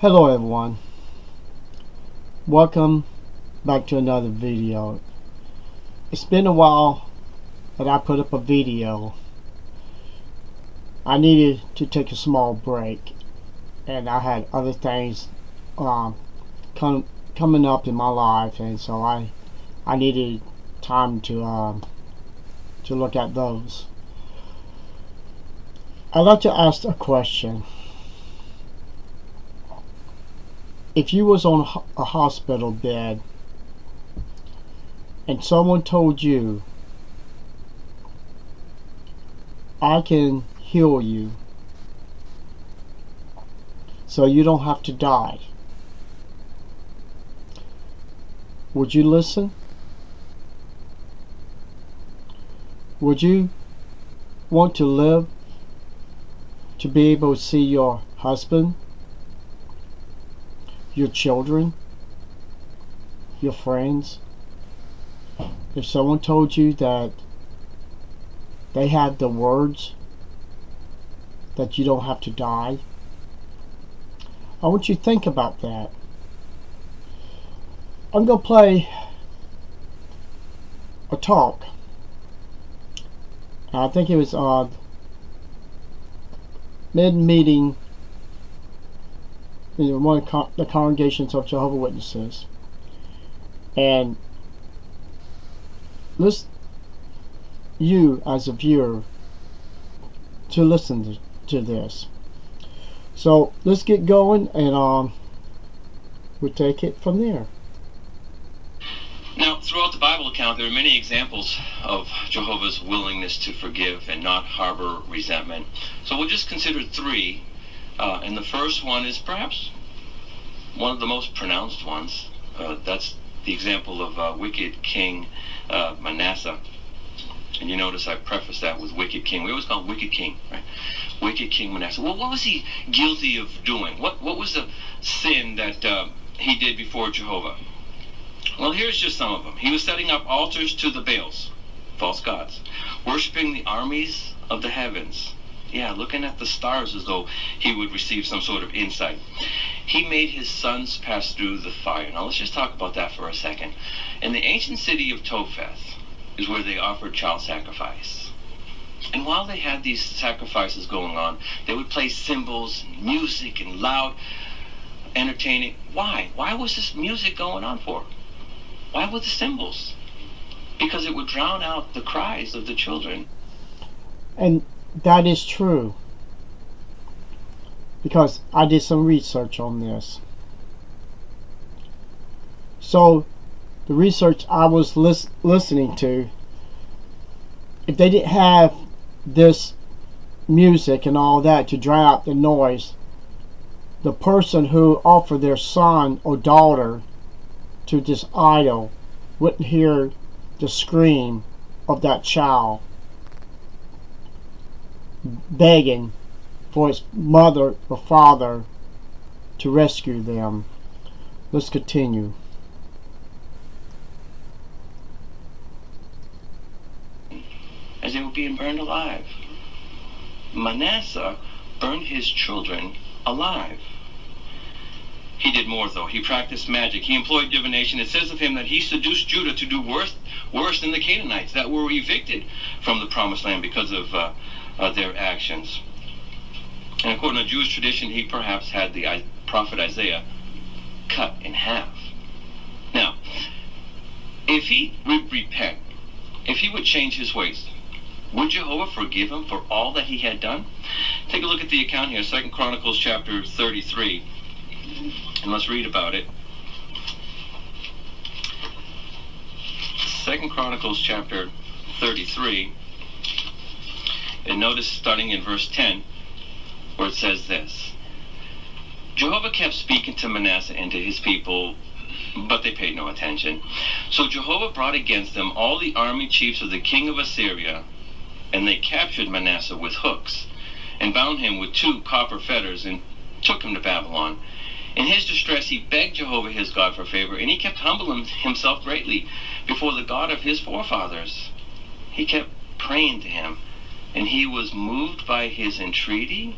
Hello everyone, welcome back to another video. It's been a while that I put up a video. I needed to take a small break and I had other things coming up in my life, and so I needed time to look at those. I'd like to ask a question. If you was on a hospital bed and someone told you, I can heal you so you don't have to die, would you listen? Would you want to live to be able to see your husband, your children, your friends? If someone told you that they had the words that you don't have to die, I want you to think about that. I'm going to play a talk. I think it was mid-meeting in one of the congregations of Jehovah's Witnesses, and you as a viewer to listen to this. So let's get going, and we'll take it from there. Now, throughout the Bible account, there are many examples of Jehovah's willingness to forgive and not harbor resentment. So we'll just consider three. And the first one is perhaps one of the most pronounced ones. That's the example of wicked King Manasseh. And you notice I preface that with wicked king. We always call him wicked king, right? Wicked King Manasseh. Well, what was he guilty of doing? What was the sin that he did before Jehovah? Well, here's just some of them. He was setting up altars to the Baals, false gods, worshiping the armies of the heavens. Yeah, looking at the stars as though he would receive some sort of insight. He made his sons pass through the fire. Now let's just talk about that for a second. In the ancient city of Topheth is where they offered child sacrifice. And while they had these sacrifices going on, they would play cymbals, music, and loud, entertaining. Why? Why was this music going on for? Why were the cymbals? Because it would drown out the cries of the children. And that is true, because I did some research on this. So the research I was listening to, if they didn't have this music and all that to drown out the noise, the person who offered their son or daughter to this idol wouldn't hear the scream of that child begging for his mother or father to rescue them. Let's continue. As they were being burned alive. Manasseh burned his children alive. He did more, though. He practiced magic. He employed divination. It says of him that he seduced Judah to do worse than the Canaanites that were evicted from the promised land because of their actions. And according to Jewish tradition, he perhaps had the prophet Isaiah cut in half. Now, if he would repent, if he would change his ways, would Jehovah forgive him for all that he had done? Take a look at the account here, 2 Chronicles chapter 33, and let's read about it. 2 Chronicles chapter 33, and notice starting in verse 10, where it says this: Jehovah kept speaking to Manasseh and to his people, but they paid no attention. So Jehovah brought against them all the army chiefs of the king of Assyria, and they captured Manasseh with hooks, and bound him with 2 copper fetters, and took him to Babylon. In his distress he begged Jehovah his God for favor, and he kept humbling himself greatly before the God of his forefathers. He kept praying to him, and he was moved by his entreaty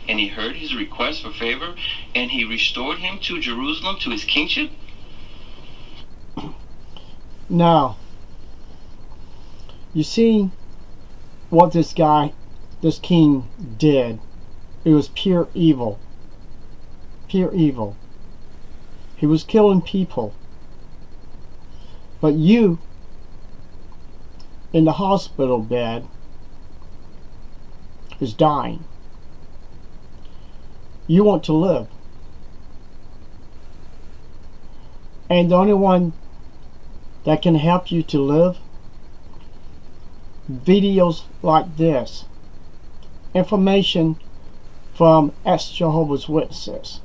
and he heard his request for favor, and he restored him to Jerusalem, to his kingship? Now, you see what this king did. It was pure evil. Pure evil. He was killing people. But you, in the hospital bed, is dying. You want to live. And the only one that can help you to live, videos like this, information from ex-Jehovah's Witnesses.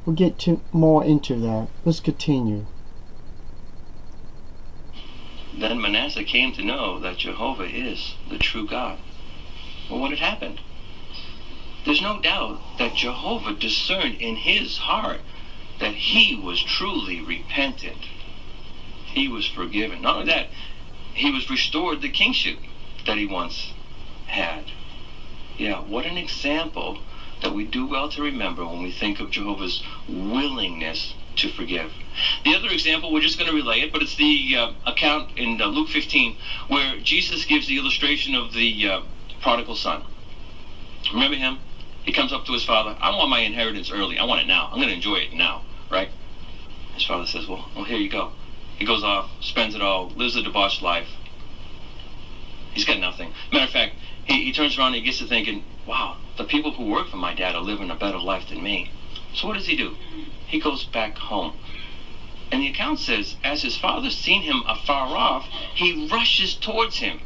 We'll get more into that. Let's continue. Then Manasseh came to know that Jehovah is the true God. Well, what had happened? There's no doubt that Jehovah discerned in his heart that he was truly repentant. He was forgiven. Not only that, he was restored the kingship that he once had. Yeah, what an example that we do well to remember when we think of Jehovah's willingness to forgive. The other example, we're just going to relay it, but it's the account in Luke 15 where Jesus gives the illustration of the prodigal son. Remember him? He comes up to his father. I want my inheritance early. I want it now. I'm going to enjoy it now, right? His father says, well, here you go. He goes off, spends it all, lives a debauched life. He's got nothing. Matter of fact, he turns around and he gets to thinking, wow, the people who work for my dad are living a better life than me. So what does he do? He goes back home. And the account says, as his father seen him afar off, he rushes towards him,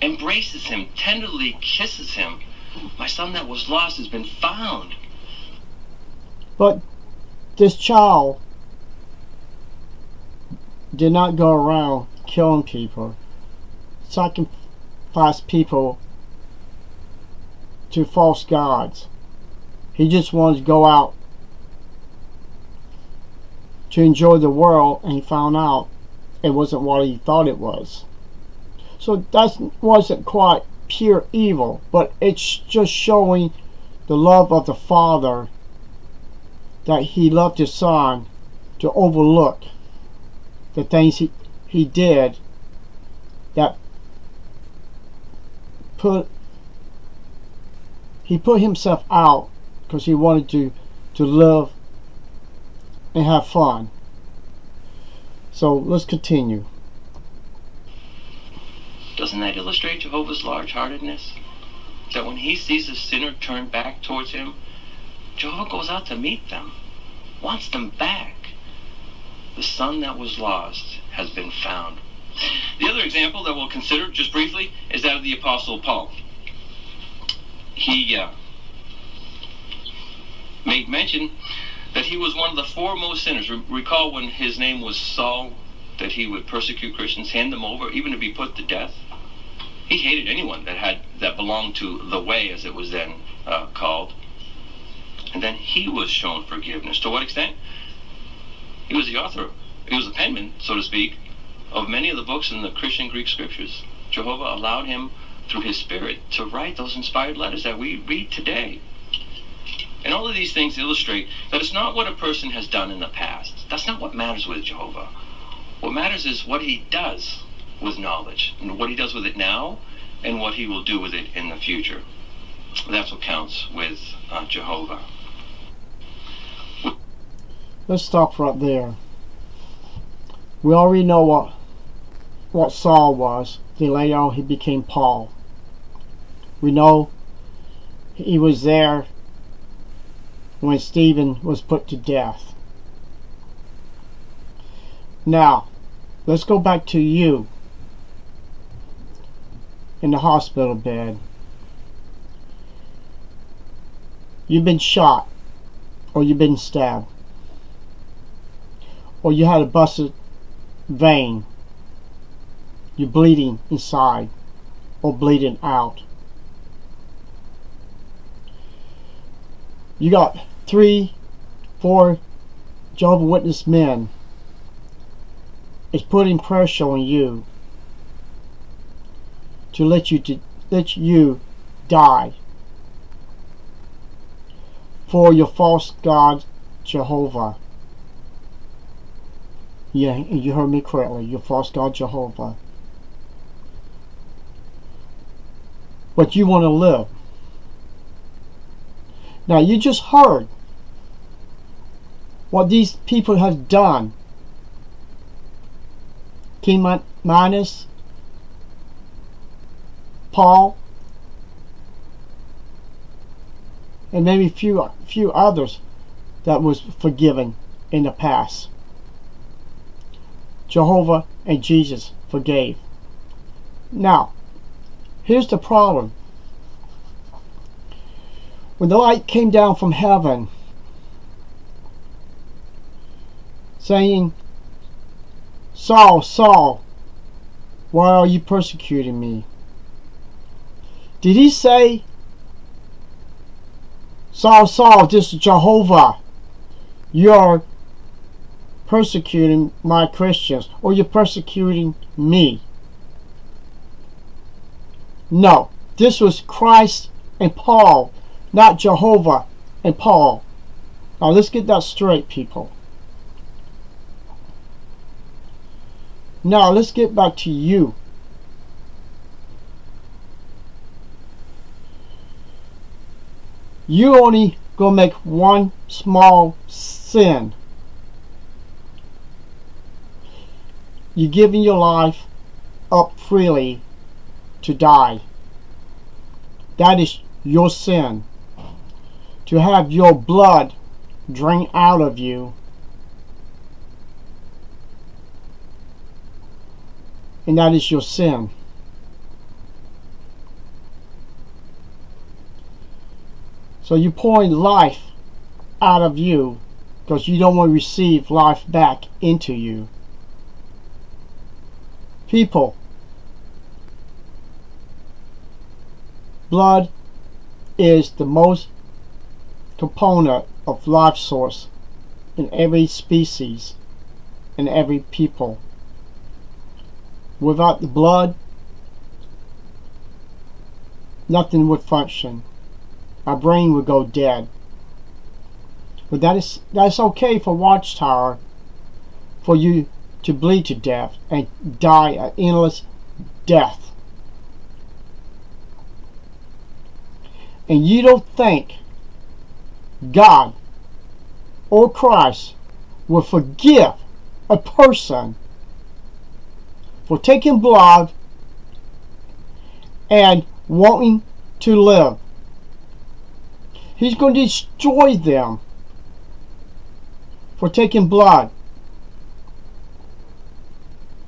embraces him, tenderly kisses him. My son that was lost has been found. But this child did not go around killing people, sacrifice people to false gods. He just wanted to go out to enjoy the world, and he found out it wasn't what he thought it was. So that wasn't quite pure evil, but it's just showing the love of the Father, that he loved his son, to overlook the things he did that he put himself out because he wanted to live and have fun. So let's continue. Doesn't that illustrate Jehovah's large-heartedness? That when he sees a sinner turn back towards him, Jehovah goes out to meet them, wants them back. The son that was lost has been found. The other example that we'll consider just briefly is that of the Apostle Paul. He made mention that he was one of the foremost sinners. Recall when his name was Saul, that he would persecute Christians, hand them over, even to be put to death. He hated anyone that belonged to the way, as it was then called. And then he was shown forgiveness. To what extent? He was the author, he was the penman, so to speak, of many of the books in the Christian Greek scriptures. Jehovah allowed him, through his spirit, to write those inspired letters that we read today. And all of these things illustrate that it's not what a person has done in the past. That's not what matters with Jehovah. What matters is what he does with knowledge, and what he does with it now, and what he will do with it in the future. That's what counts with Jehovah. Let's stop right there. We already know what Saul was. Then later on he became Paul. We know he was there when Stephen was put to death. Now, let's go back to you in the hospital bed. You've been shot, or you've been stabbed, or you had a busted vein. You're bleeding inside or bleeding out. You got 3, 4 Jehovah's Witness men. It's putting pressure on you to let you die for your false god Jehovah. Yeah, you heard me correctly. Your false god Jehovah. But you want to live. Now you just heard what these people have done. King Midas, Paul, and maybe a few others that was forgiven in the past. Jehovah and Jesus forgave. Now, here's the problem. When the light came down from heaven, saying, Saul, Saul, why are you persecuting me? Did he say, Saul, Saul, this is Jehovah, you're persecuting my Christians, or you're persecuting me? No, this was Christ and Paul, not Jehovah and Paul. Now let's get that straight, people. Now let's get back to you. You only gonna make one small sin. You're giving your life up freely to die. That is your sin. To have your blood drained out of you. And that is your sin. So you're pouring life out of you because you don't want to receive life back into you. People, blood is the most component of life source in every species, in every people. Without the blood, nothing would function. Our brain would go dead. But that's okay for Watchtower, for you to bleed to death and die an endless death. And you don't think God or Christ will forgive a person for taking blood and wanting to live. He's going to destroy them for taking blood.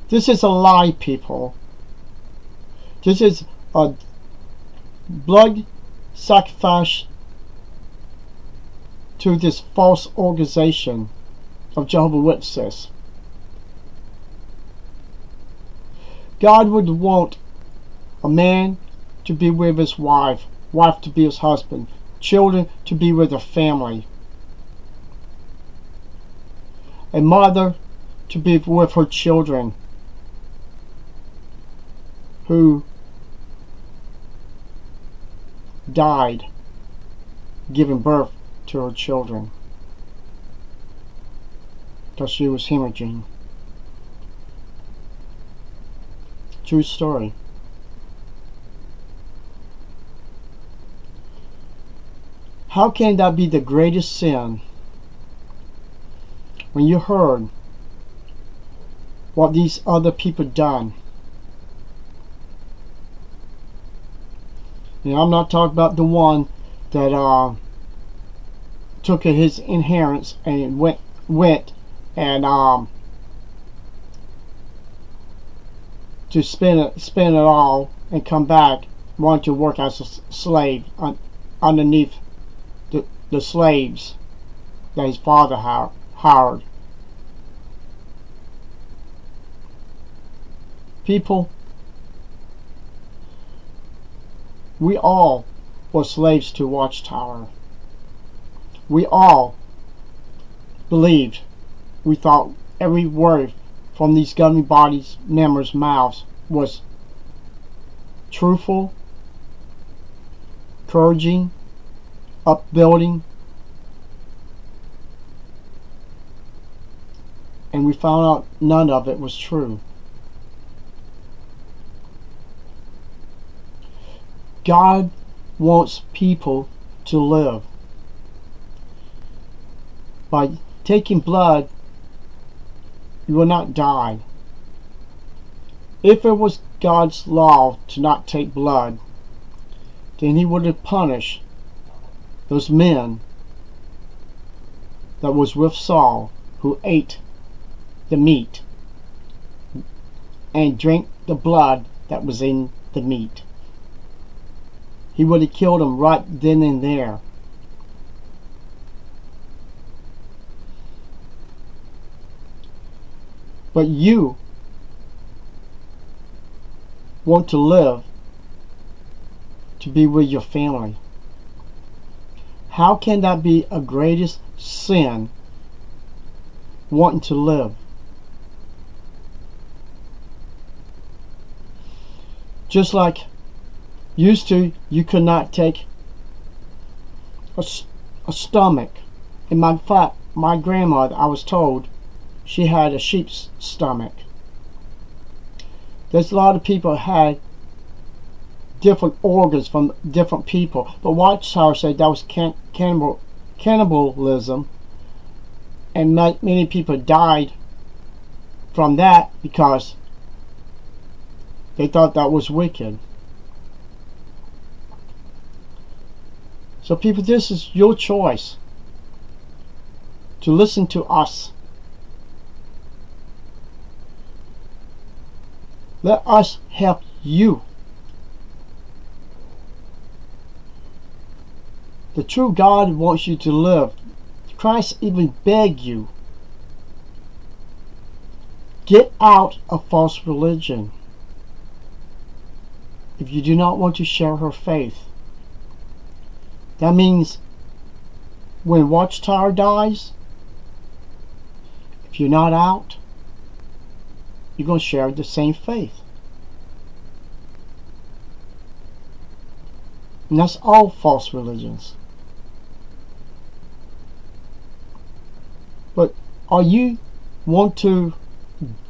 This is a lie, people. This is a blood sacrifice to this false organization of Jehovah's Witnesses. God would want a man to be with his wife, wife to be his husband, children to be with their family, a mother to be with her children who died giving birth to her children because she was hemorrhaging. True story. How can that be the greatest sin when you heard what these other people done? And I'm not talking about the one that took his inheritance and went and to spend it all and come back, wanting to work as a slave underneath the slaves that his father hired. People, we all were slaves to Watchtower. We all believed, we thought every word from these governing bodies members' mouths was truthful encouraging, upbuilding, and we found out none of it was true. God wants people to live. By taking blood, you will not die. If it was God's law to not take blood, then he would have punished those men that was with Saul who ate the meat and drank the blood that was in the meat. He would have killed them right then and there. But you want to live to be with your family. How can that be a greatest sin, wanting to live? Just like used to, you could not take a stomach. In fact, my grandmother, I was told, she had a sheep's stomach. There's a lot of people had different organs from different people, but Watchtower said that was cannibalism, and many people died from that because they thought that was wicked. So people, this is your choice to listen to us. Let us help you. The true God wants you to live. Christ even begged you. Get out of false religion. If you do not want to share her faith. That means when Watchtower dies, if you're not out, you're going to share the same faith. And that's all false religions. But are you want to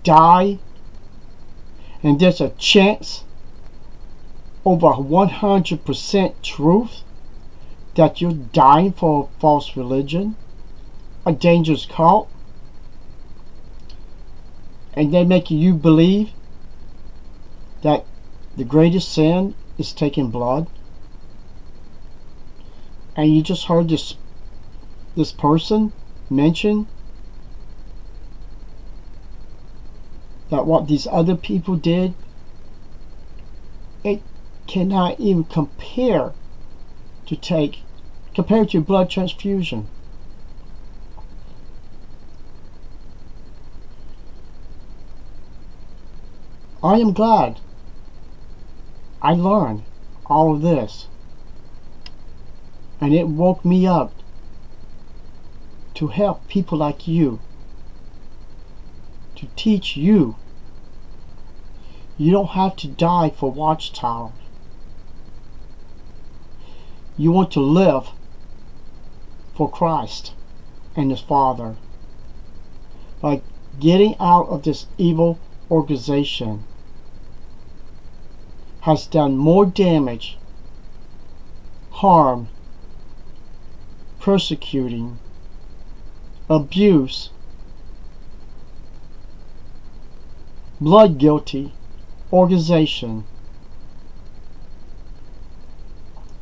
die and there's a chance over 100% truth that you're dying for a false religion, a dangerous cult, and they make you believe that the greatest sin is taking blood? And you just heard this person mention that what these other people did, it cannot even compare to blood transfusion. I am glad I learned all of this, and it woke me up to help people like you, to teach you. You don't have to die for Watchtower. You want to live for Christ and His Father by getting out of this evil organization. Has done more damage, harm, persecuting, abuse, blood guilty organization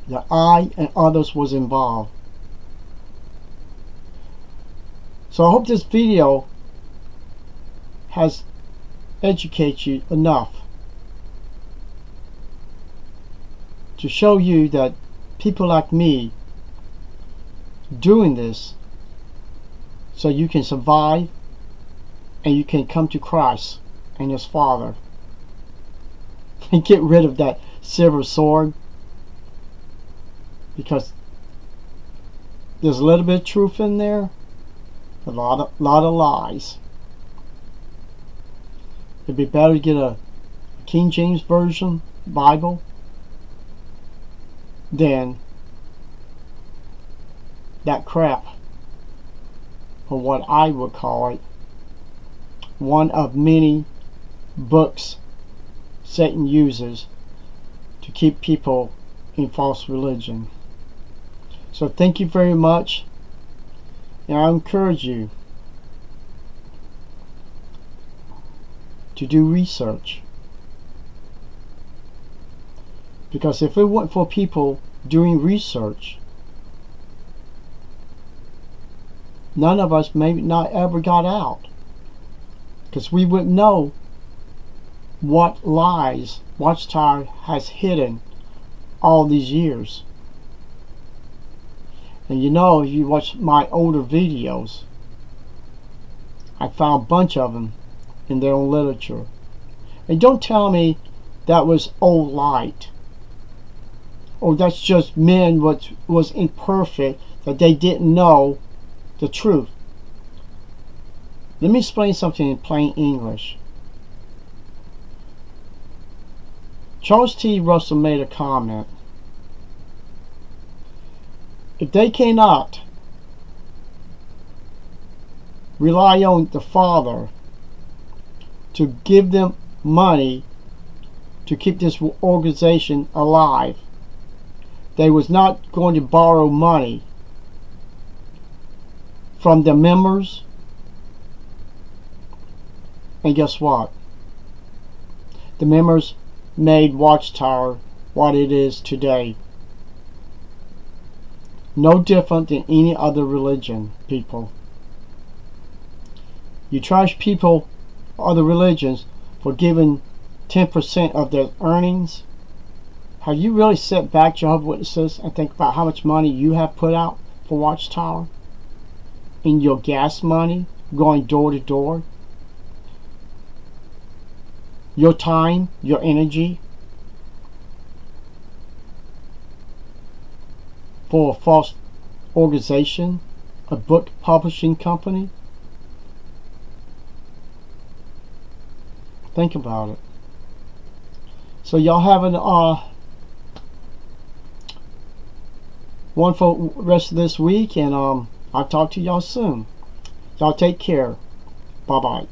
that I and others was involved. So I hope this video has educated you enough to show you that people like me doing this so you can survive and you can come to Christ and His Father and get rid of that silver sword, because there's a little bit of truth in there, a lot of lies. It'd be better to get a King James Version Bible than that crap, or what I would call it, one of many books Satan uses to keep people in false religion. So thank you very much, and I encourage you to do research, because if it weren't for people doing research, none of us maybe not ever got out, because we wouldn't know what lies Watchtower has hidden all these years. And you know, if you watch my older videos, I found a bunch of them in their own literature. And don't tell me that was old light, or that's just men what was imperfect, that they didn't know the truth. Let me explain something in plain English. Charles T. Russell made a comment. If they cannot rely on the Father to give them money to keep this organization alive, they was not going to borrow money from the members. And guess what? The members made Watchtower what it is today. No different than any other religion, people. You charge people, other religions, for giving 10% of their earnings. Have you really sat back, Jehovah's Witnesses, and think about how much money you have put out for Watchtower? In your gas money, going door to door? Your time, your energy, for a false organization, a book publishing company? Think about it. So y'all have a wonderful rest of this week, and I'll talk to y'all soon. Y'all take care. Bye bye.